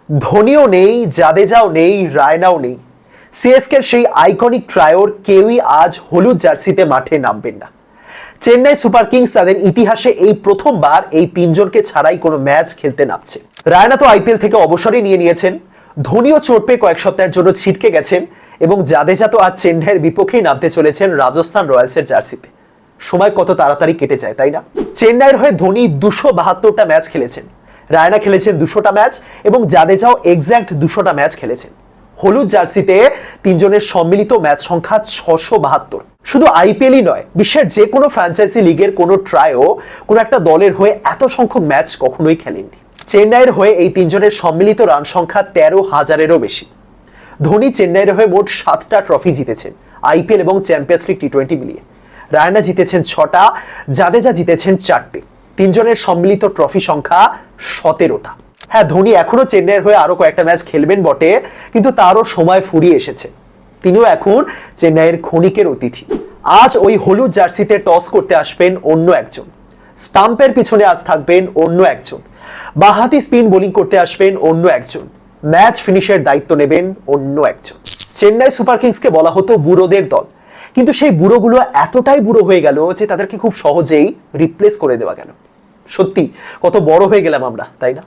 ধোনিও নেই, জাদেজাও নেই, রায়নাও নেই। সিএসকের সেই আইকনিক ট্রায়োর কেউই আজ হলুদ জার্সিতে মাঠে নামবেন না। চেন্নাই সুপার কিংস তাদের ইতিহাসে এই প্রথমবার এই তিনজনকে ছাড়াই কোনো ম্যাচ খেলতে নামছে। রায়না তো আইপিএল থেকে অবসরই নিয়ে নিয়েছেন, ধোনিও চোট পেয়ে কয়েক সপ্তাহের জন্য ছিটকে গেছেন, এবং জাদেজা তো আজ চেন্নাইয়ের বিপক্ষেই নামতে চলেছেন রাজস্থান রয়্যালসের জার্সিতে। সময় কত তাড়াতাড়ি কেটে যায়, তাই না? চেন্নাইয়ের হয়ে ধোনি 272টা ম্যাচ খেলেছেন, রায়না খেলেছেন 200টা ম্যাচ, এবং জাদেজাও এক্স্যাক্ট 200টা ম্যাচ খেলেছেন। হলুদ জার্সিতে তিনজনের সম্মিলিত ম্যাচ সংখ্যা 672। শুধু আইপিএলই নয়, বিশ্বের যে কোনো ফ্র্যাঞ্চাইজি লিগের কোনো ট্রায়ও কোনো একটা দলের হয়ে এত সংখ্যক ম্যাচ কখনোই খেলেননি। চেন্নাইয়ের হয়ে এই তিনজনের সম্মিলিত রান সংখ্যা 13,000-এরও বেশি। ধোনি চেন্নাইয়ের হয়ে মোট 7টা ট্রফি জিতেছেন, আইপিএল এবং চ্যাম্পিয়ন্স লিগ টি20 মিলিয়ে। রায়না জিতেছেন 6টা, জাদেজা জিতেছেন 4টে। তিনজনের সম্মিলিত ট্রফি সংখ্যা 17টা। হ্যাঁ, ধোনি এখনো চেন্নাইয়ের হয়ে আরো কয়েকটা ম্যাচ খেলবেন বটে, কিন্তু তারও সময় ফুরিয়ে এসেছে। তিনিও এখন চেন্নাইয়ের ক্ষণিকের অতিথি। আজ ওই হলুদ জার্সিতে টস করতে আসবেন অন্য একজন, স্টাম্পের পিছনে আজ থাকবেন অন্য একজন, বাঁহাতি স্পিন বোলিং করতে আসবেন অন্য একজন, ম্যাচ ফিনিশের দায়িত্ব নেবেন অন্য একজন। চেন্নাই সুপার কিংসকে বলা হতো বুড়োদের দল, কিন্তু সেই বুড়োগুলো এতটাই বুড়ো হয়ে গেল যে তাদেরকে খুব সহজেই রিপ্লেস করে দেওয়া গেল। সত্যি কত বড় হয়ে গেলাম আমরা, তাই না?